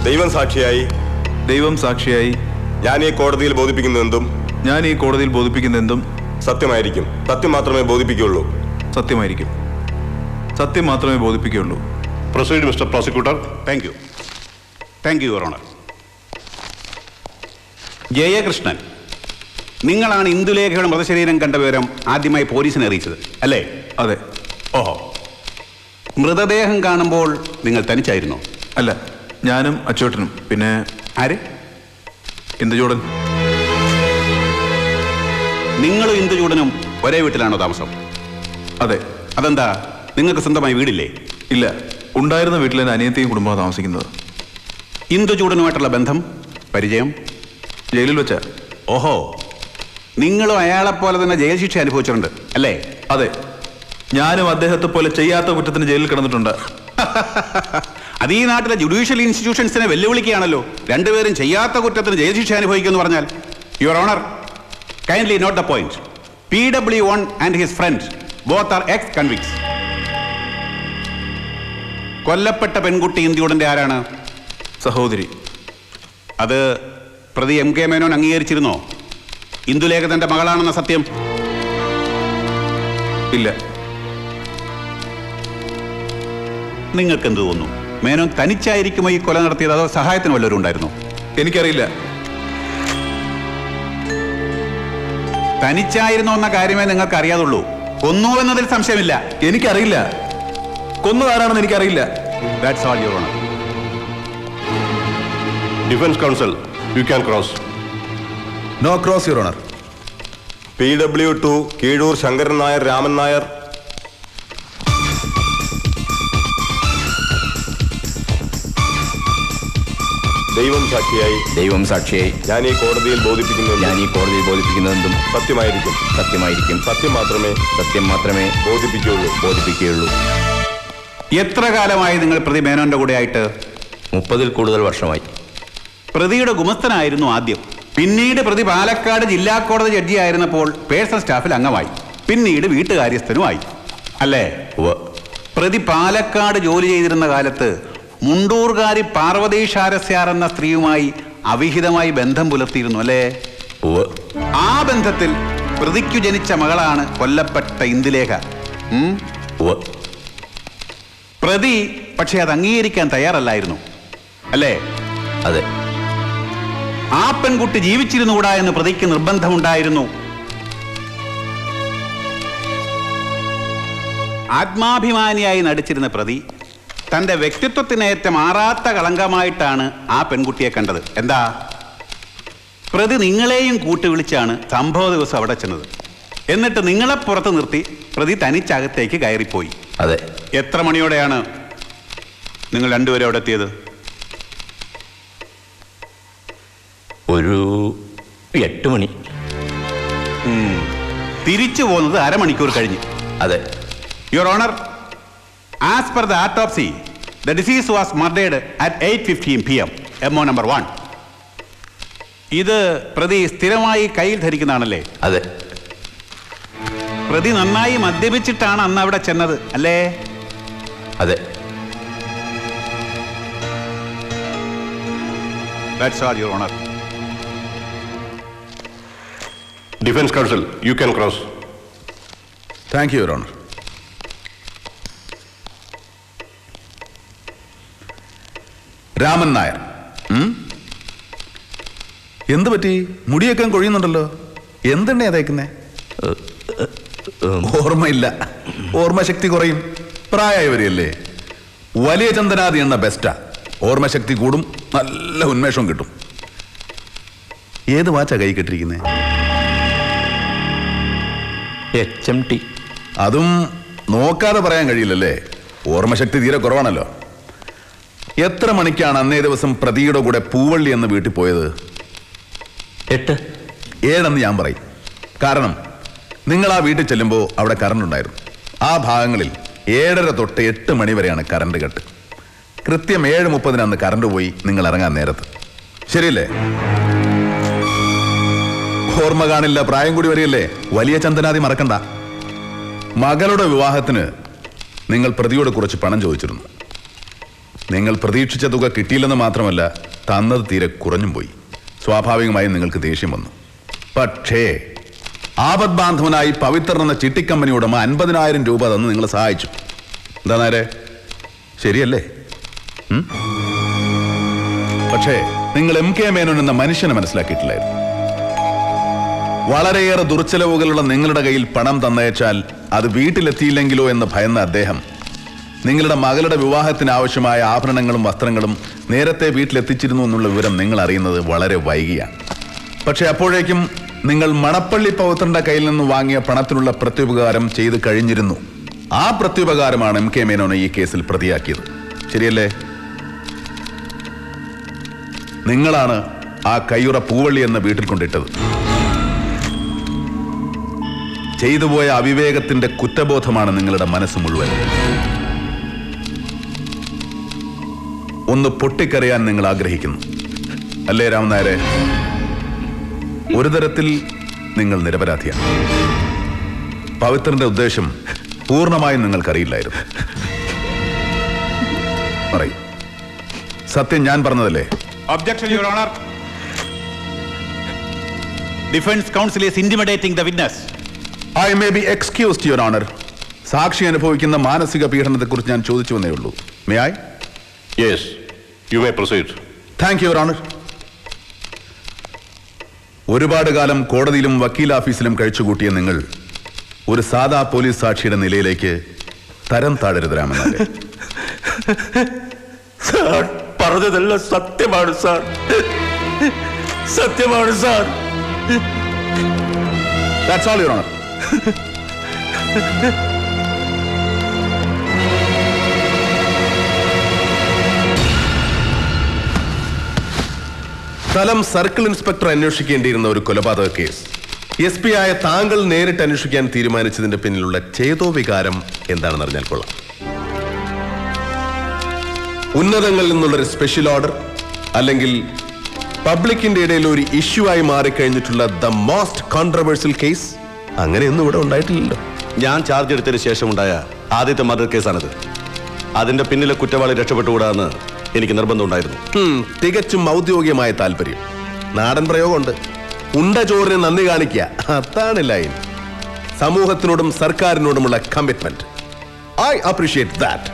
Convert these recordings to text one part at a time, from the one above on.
ദൈവം സാക്ഷിയായി ഞാൻ ഈ കോടതിയിൽ ബോധിപ്പിക്കുന്നതെന്തും സത്യമായിരിക്കും. സത്യം മാത്രമേ ബോധിപ്പിക്കുകയുള്ളൂ. Proceed mister prosecutor. Thank you your honour. Jayakrishnan, നിങ്ങളാണ് ഇന്ദുലേഖയുടെ മൃതശരീരം കണ്ട വിവരം ആദ്യമായി പോലീസിനെ അറിയിച്ചത് അല്ലേ? അതെ. ഓഹോ. മൃതദേഹം കാണുമ്പോൾ നിങ്ങൾ തനിച്ചായിരുന്നോ? അല്ല, ഞാനും അച്ചോട്ടനും. പിന്നെ ആര്? ഇന്ദുചൂടൻ. നിങ്ങളും ഇന്ദുചൂടനും ഒരേ വീട്ടിലാണോ താമസം? അതെ. അതെന്താ, നിങ്ങൾക്ക് സ്വന്തമായി വീടില്ലേ? ഇല്ല, ഉണ്ടായിരുന്ന വീട്ടിൽ എൻ്റെ അനിയത്തിയും കുടുംബമാണ് താമസിക്കുന്നത്. ഇന്ദുചൂടനുമായിട്ടുള്ള ബന്ധം, പരിചയം? ജയിലിൽ വെച്ച. ഓഹോ, നിങ്ങളും അയാളെപ്പോലെ തന്നെ ജയിൽ ശിക്ഷ അനുഭവിച്ചിട്ടുണ്ട് അല്ലേ? അതെ, ഞാനും അദ്ദേഹത്തെ പോലെ ചെയ്യാത്ത കുറ്റത്തിന് ജയിലിൽ കിടന്നിട്ടുണ്ട്. അത് ഈ നാട്ടിലെ ജുഡീഷ്യൽ ഇൻസ്റ്റിറ്റ്യൂഷൻസിനെ വെല്ലുവിളിക്കുകയാണല്ലോ. രണ്ടുപേരും ചെയ്യാത്ത കുറ്റത്തിന് ജയിൽ ശിക്ഷ അനുഭവിക്കുമെന്ന് പറഞ്ഞാൽ. Your honour, kindly note the point. PW1 and his friends both are ex convicts. കൊല്ലപ്പെട്ട പെൺകുട്ടി ഇന്ദുചൂടന്റെ ആരാണ്? സഹോദരി. അത് പ്രതി MK മേനോൻ അംഗീകരിച്ചിരുന്നോ? ഇന്ദുലേഖ തന്റെ മകളാണെന്ന സത്യം? ഇല്ല. നിങ്ങൾക്ക് എന്ത് തോന്നുന്നു? മേനോൻ തനിച്ചായിരിക്കുമോ ഈ കൊല നടത്തിയത്, അതോ സഹായത്തിന് വല്ലവരും ഉണ്ടായിരുന്നു? എനിക്കറിയില്ല. തനിച്ചായിരുന്നോ എന്ന കാര്യമേ നിങ്ങൾക്ക് അറിയാതുള്ളൂ. കൊന്നു എന്നതിൽ സംശയമില്ല. എനിക്കറിയില്ല. കൊന്നതാരാണെന്ന് എനിക്കറിയില്ല. That's all your honour. Defence counsel, you can cross. No cross your honour. PW2 Keezhur Sankaran Nair, Raman Nair. ദൈവം സാക്ഷിയായി ഞാൻ ഈ കോടതിയിൽ ബോധിപ്പിക്കുന്നതെന്തും സത്യമായിരിക്കും. സത്യം മാത്രമേ ബോധിപ്പിക്കുകയുള്ളൂ. എത്ര കാലമായി നിങ്ങൾ പ്രതി മേനോന്റെ കൂടെ ആയിട്ട്? 30-ൽ കൂടുതൽ വർഷമായി. പ്രതിയുടെ ഗുമസ്തനായിരുന്നു ആദ്യം. പിന്നീട് പ്രതി പാലക്കാട് ജില്ലാ കോടതി ജഡ്ജി ആയിരുന്നപ്പോൾ പേഴ്സണൽ സ്റ്റാഫിൽ അംഗമായി. പിന്നീട് വീട്ടുകാര്യസ്ഥനുമായി അല്ലേ? പ്രതി പാലക്കാട് ജോലി ചെയ്തിരുന്ന കാലത്ത് മുണ്ടൂർകാരി പാർവതി ഷാരസ്യാർ എന്ന സ്ത്രീയുമായി അവിഹിതമായി ബന്ധം പുലർത്തിയിരുന്നു അല്ലേ? ആ ബന്ധത്തിൽ പ്രതിക്കു ജനിച്ച മകളാണ് കൊല്ലപ്പെട്ട ഇന്ദുലേഖ. പ്രതി പക്ഷെ അത് അംഗീകരിക്കാൻ തയ്യാറല്ലായിരുന്നു അല്ലേ? അതെ. ആ പെൺകുട്ടി ജീവിച്ചിരുന്നുകൂടാ എന്ന് പ്രതിക്ക് നിർബന്ധമുണ്ടായിരുന്നു. ആത്മാഭിമാനിയായി നടിച്ചിരുന്ന പ്രതി തന്റെ വ്യക്തിത്വത്തിനേറ്റ മാറാത്ത കളങ്കമായിട്ടാണ് ആ പെൺകുട്ടിയെ കണ്ടത്. എന്താ? പ്രതി നിങ്ങളെയും കൂട്ടുവിളിച്ചാണ് സംഭവ ദിവസം അവിടെ ചെന്നത്. എന്നിട്ട് നിങ്ങളെ പുറത്ത് നിർത്തി പ്രതി തനിച്ചകത്തേക്ക് കയറിപ്പോയി. അതെ. എത്ര മണിയോടെയാണ് നിങ്ങൾ രണ്ടുപേരും അവിടെ എത്തിയത്? ഒരു 8 മണി. തിരിച്ചു പോകുന്നത് അരമണിക്കൂർ കഴിഞ്ഞ്. അതെ. Your honour, as per the autopsy, the deceased was murdered at 8:15 PM, MO number 1. ഇത് പ്രതി സ്ഥിരമായി കയ്യിൽ ധരിക്കുന്നതാണല്ലേ? അതെ. പ്രതി നന്നായി മദ്യപിച്ചിട്ടാണ് അന്ന് അവിടെ ചെന്നത് അല്ലേ? അതെ. That's all, Your Honor. Defence counsel, you can cross. Thank you your owner. Raman Nair, എന്ത് പറ്റി? മുടിയൊക്കെ കൊഴിയുന്നുണ്ടല്ലോ. എന്തെണ്ണയാ തേക്കുന്നേ? ഓർമ്മയില്ല. ഓർമ്മശക്തി കുറയും. പ്രായമായി വരികയല്ലേ. വലിയ ചന്ദനാദി എണ്ണ ബെസ്റ്റാ. ഓർമ്മശക്തി കൂടും, നല്ല ഉന്മേഷവും കിട്ടും. ഏത് വാച്ചാ കൈ കെട്ടിരിക്കുന്നേ? HMT. അതും നോക്കാതെ പറയാൻ കഴിയില്ലല്ലേ. ഓർമ്മശക്തി തീരെ കുറവാണല്ലോ. എത്ര മണിക്കാണ് അന്നേ ദിവസം പ്രതിയുടെ കൂടെ പൂവള്ളി എന്ന വീട്ടിൽ പോയത്? 8. 7 ഞാൻ പറയും. കാരണം നിങ്ങൾ ആ വീട്ടിൽ ചെല്ലുമ്പോൾ അവിടെ കറണ്ട് ഉണ്ടായിരുന്നു. ആ ഭാഗങ്ങളിൽ 7:30 തൊട്ട് 8 മണി വരെയാണ് കറണ്ട് കട്ട്. കൃത്യം 7:30 അന്ന് കറണ്ട് പോയി നിങ്ങൾ ഇറങ്ങാൻ നേരത്ത്. ശരിയല്ലേ? ഓർമ്മ കാണില്ല, പ്രായം കൂടി വരികയല്ലേ. വലിയ ചന്ദനാദി മറക്കണ്ട. മകളുടെ വിവാഹത്തിന് നിങ്ങൾ പ്രതിയോട് കുറച്ച് പണം ചോദിച്ചിരുന്നു. നിങ്ങൾ പ്രതീക്ഷിച്ച തുക കിട്ടിയില്ലെന്ന് മാത്രമല്ല, തന്നത് തീരെ കുറഞ്ഞും പോയി. സ്വാഭാവികമായും നിങ്ങൾക്ക് ദേഷ്യം വന്നു. പക്ഷേ ആപത് ബാന്ധവനായി പവിത്രൻ എന്ന ചിട്ടിക്കമ്പനി ഉടമ 50,000 രൂപ തന്ന് നിങ്ങളെ സഹായിച്ചു. എന്താ നേരെ? ശരിയല്ലേ? പക്ഷേ നിങ്ങൾ MK മേനോൻ എന്ന മനുഷ്യനെ മനസ്സിലാക്കിയിട്ടില്ലായിരുന്നു. വളരെയേറെ ദുർച്ചെലവുകളുള്ള നിങ്ങളുടെ കയ്യിൽ പണം തന്നയച്ചാൽ അത് വീട്ടിലെത്തിയില്ലെങ്കിലോ എന്ന് ഭയന്ന അദ്ദേഹം നിങ്ങളുടെ മകളുടെ വിവാഹത്തിന് ആവശ്യമായ ആഭരണങ്ങളും വസ്ത്രങ്ങളും നേരത്തെ വീട്ടിലെത്തിച്ചിരുന്നു എന്നുള്ള വിവരം നിങ്ങൾ അറിയുന്നത് വളരെ വൈകിയാണ്. പക്ഷെ അപ്പോഴേക്കും നിങ്ങൾ മണപ്പള്ളി പവിത്രന്റെ കയ്യിൽ നിന്ന് വാങ്ങിയ പണത്തിനുള്ള പ്രത്യുപകാരം ചെയ്തു കഴിഞ്ഞിരുന്നു. ആ പ്രത്യുപകാരമാണ് MK മേനോനെ ഈ കേസിൽ പ്രതിയാക്കിയത്. ശരിയല്ലേ? നിങ്ങളാണ് ആ കയ്യുറ പൂവള്ളി എന്ന വീട്ടിൽ കൊണ്ടിട്ടത്. ചെയ്തുപോയ അവിവേകത്തിന്റെ കുറ്റബോധമാണ് നിങ്ങളുടെ മനസ്സ് മുഴുവൻ. ഒന്ന് പൊട്ടിക്കരയാൻ നിങ്ങൾ ആഗ്രഹിക്കുന്നു അല്ലേ രാമൻ നായരെ? ഒരു തരത്തിൽ നിങ്ങൾ നിരപരാധിയാണ്. പവിത്രന്റെ ഉദ്ദേശം പൂർണ്ണമായും നിങ്ങൾക്കറിയില്ലായിരുന്നു. പറയൂ, സത്യം ഞാൻ പറഞ്ഞതല്ലേ? Objection your honour. Defence council is intimidating the witness. I may be excused your honour. സാക്ഷി അനുഭവിക്കുന്ന മാനസിക പീഡനത്തെക്കുറിച്ച് ഞാൻ ചോദിച്ചു വന്നേ ഉള്ളൂ. May I? Yes, you may proceed. Thank you your owner. ഒരുപാട് കാലം കോടതിയിലും വക്കീൽ ഓഫീസിലും കഴിച്ചുകൂട്ടിയ നിങ്ങൾ ഒരു സാധാ പോലീസ് സാക്ഷിയുടെ നിലയിലേക്ക് തരം താഴരുത് രാമൻ നായരെ. സാർ പറഞ്ഞതെല്ലാം സത്യമാണ് സാർ, സത്യമാണ് sir. That's all, Your Honor. സ്ഥലം സർക്കിൾ ഇൻസ്പെക്ടർ അന്വേഷിക്കേണ്ടിയിരുന്ന ഒരു കൊലപാതക കേസ് SP ആയ താങ്കൾ നേരിട്ട് അന്വേഷിക്കാൻ തീരുമാനിച്ചതിന്റെ പിന്നിലുള്ള ചേതോവികാരം എന്താണെന്ന് അറിഞ്ഞാൽ കൊള്ളാം. ഉന്നതങ്ങളിൽ നിന്നുള്ളൊരു സ്പെഷ്യൽ ഓർഡർ, അല്ലെങ്കിൽ പബ്ലിക്കിന്റെ ഇടയിൽ ഒരു ഇഷ്യൂ ആയി മാറിക്കഴിഞ്ഞിട്ടുള്ള ദ മോസ്റ്റ് കോൺട്രവേഴ്സ്യൽ കേസ്? അങ്ങനെയൊന്നും ഇവിടെ ഉണ്ടായിട്ടില്ലല്ലോ. ഞാൻ ചാർജ് എടുത്തതിന് ശേഷം ഉണ്ടായ ആദ്യത്തെ മർഡർ കേസാണിത്. അതിന്റെ പിന്നിലെ കുറ്റവാളി രക്ഷപ്പെട്ടുകൂടാന്ന് എനിക്ക് നിർബന്ധമുണ്ടായിരുന്നു. തികച്ചും ഔദ്യോഗികമായ താല്പര്യം. നാടൻ പ്രയോഗമുണ്ട്, ഉണ്ട ചോറിന് നന്ദി കാണിക്കുക. അതാണ് ലൈൻ. സമൂഹത്തിനോടും സർക്കാരിനോടുമുള്ള കമ്മിറ്റ്മെന്റ്. I appreciate that.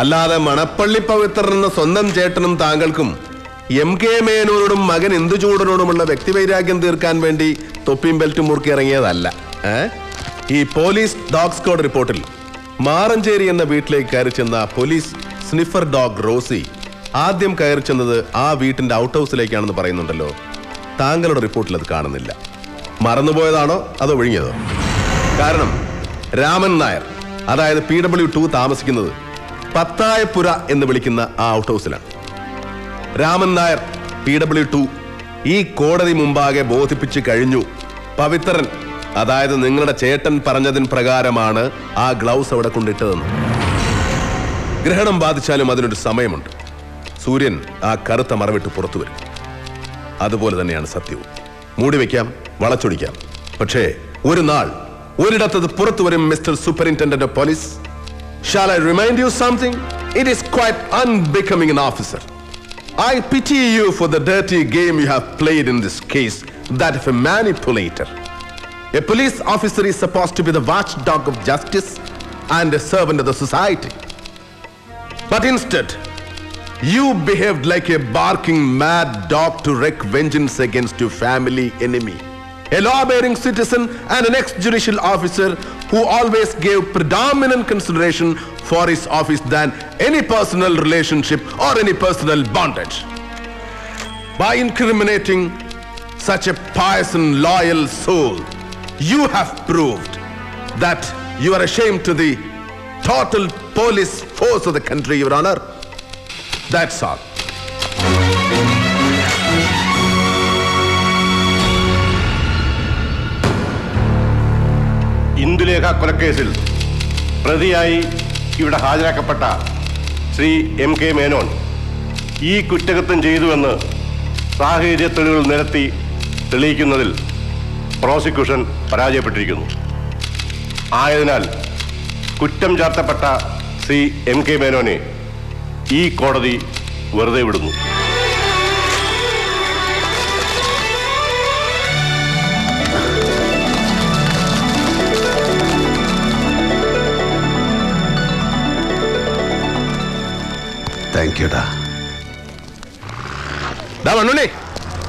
അല്ലാതെ മണപ്പള്ളി പവിത്രൻ എന്ന സ്വന്തം ചേട്ടനും താങ്കൾക്കും MK മേനോനോടും മകൻ ഇന്ദുചൂടനോടുമുള്ള വ്യക്തിവൈരാഗ്യം തീർക്കാൻ വേണ്ടി തൊപ്പിയും ബെൽറ്റും മുറുക്കി ഇറങ്ങിയതല്ല. ഈ പോലീസ് ഡോഗ് സ്ക്വാഡ് റിപ്പോർട്ടിൽ മാറഞ്ചേരി എന്ന വീട്ടിലേക്ക് കയറി ചെന്ന പോലീസ് സ്നിഫർ ഡോഗ് റോസി ആദ്യം കയറി ചെന്നത് ആ വീട്ടിന്റെ ഔട്ട് ഹൗസിലേക്കാണെന്ന് പറയുന്നുണ്ടല്ലോ. താങ്കളുടെ റിപ്പോർട്ടിൽ അത് കാണുന്നില്ല. മറന്നുപോയതാണോ അതോ ഒഴിഞ്ഞതോ? കാരണം രാമൻ നായർ, അതായത് PW2 താമസിക്കുന്നത് പത്തായപ്പുര എന്ന് വിളിക്കുന്ന ആ ഔട്ട് ഹൗസിലാണ്. രാമൻ നായർ PW2 ഈ കോടതി മുമ്പാകെ ബോധിപ്പിച്ചു കഴിഞ്ഞു, പവിത്രൻ, അതായത് നിങ്ങളുടെ ചേട്ടൻ പറഞ്ഞതിന് പ്രകാരമാണ് ആ ഗ്ലൗസ് അവിടെ കൊണ്ടിട്ടതെന്ന്. ഗ്രഹണം ബാധിച്ചാലും അതിനൊരു സമയമുണ്ട്. സൂര്യൻ ആ കറുത്ത മറവിട്ട് പുറത്തു വരും. അതുപോലെ തന്നെയാണ് സത്യവും. മൂടിവെക്കാം, വളച്ചൊടിക്കാം, പക്ഷേ ഒരു നാൾ ഒരിടത്തത് പുറത്തു വരും. Mister superintendent of police, shall I remind you something? It is quite unbecoming an officer. I pity you for the dirty game you have played in this case, that of a manipulator. A police officer is supposed to be the watchdog of justice and a servant of the society. But instead, you behaved like a barking mad dog to wreak vengeance against your family enemy, a law-abiding citizen and an ex-judicial officer who always gave predominant consideration for his office than any personal relationship or any personal bondage. By incriminating such a pious and loyal soul, you have proved that you are ashamed to the total police force of the country, Your Honor. That's all. Indulekha കൊലക്കേസിൽ പ്രതിയായി ഇവിടെ ഹാജരാക്കപ്പെട്ട Shri MK Menon ഈ കുറ്റകൃത്യം ചെയ്തുവെന്ന് സാഹചര്യ തെളിവുകൾ നിരത്തി തെളിയിക്കുന്നതിൽ പ്രോസിക്യൂഷൻ പരാജയപ്പെട്ടിരിക്കുന്നു. ആയതിനാൽ കുറ്റം ചാർത്തപ്പെട്ട ശ്രീ MK മേനോനെ ഈ കോടതി വെറുതെ വിടുന്നു. താങ്ക് യുടാ. മണ്ണുണ്ണി,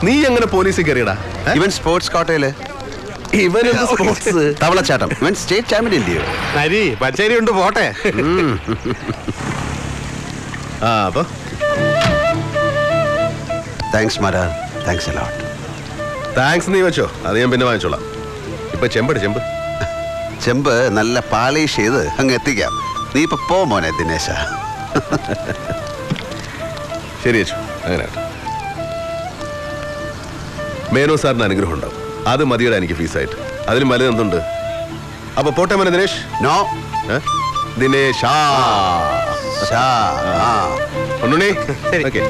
നീ എങ്ങനെ പോലീസിൽ കയറിയടാ? ഇവൻ സ്പോർട്സ് കോട്ടയില് ഇവനെന്ത് സ്പോർട്സ്? തവളച്ചാട്ടം. ഇവൻ സ്റ്റേറ്റ് ചാമ്പ്യൻ ഇല്ലയോ? നരി പച്ചരി ഉണ്ട് പോട്ടെ. ആ അപ്പൊ thanks Mara, thanks a lot. Thanks നീ വെച്ചോ, അത് ഞാൻ പിന്നെ വാങ്ങിച്ചോളാം. ഇപ്പൊ ചെമ്പട് ചെമ്പ് ചെമ്പ് നല്ല പാളിഷ് ചെയ്ത് അങ്ങ് എത്തിക്കാം. നീ ഇപ്പൊ പോ മോനെ ദിനേശ. ശരി വെച്ചു, അങ്ങനെ മേനോ സാറിന് അനുഗ്രഹം ഉണ്ടാവും. അത് മതിയുടെ എനിക്ക് ഫീസായിട്ട്. അതിലും വലുത് എന്തുണ്ട്? അപ്പൊ പോട്ടെ മോനെ ദിനേശ്. നോ ദിനേശ് ഷാ. ഒന്നുണ്ണി. ഓക്കെ.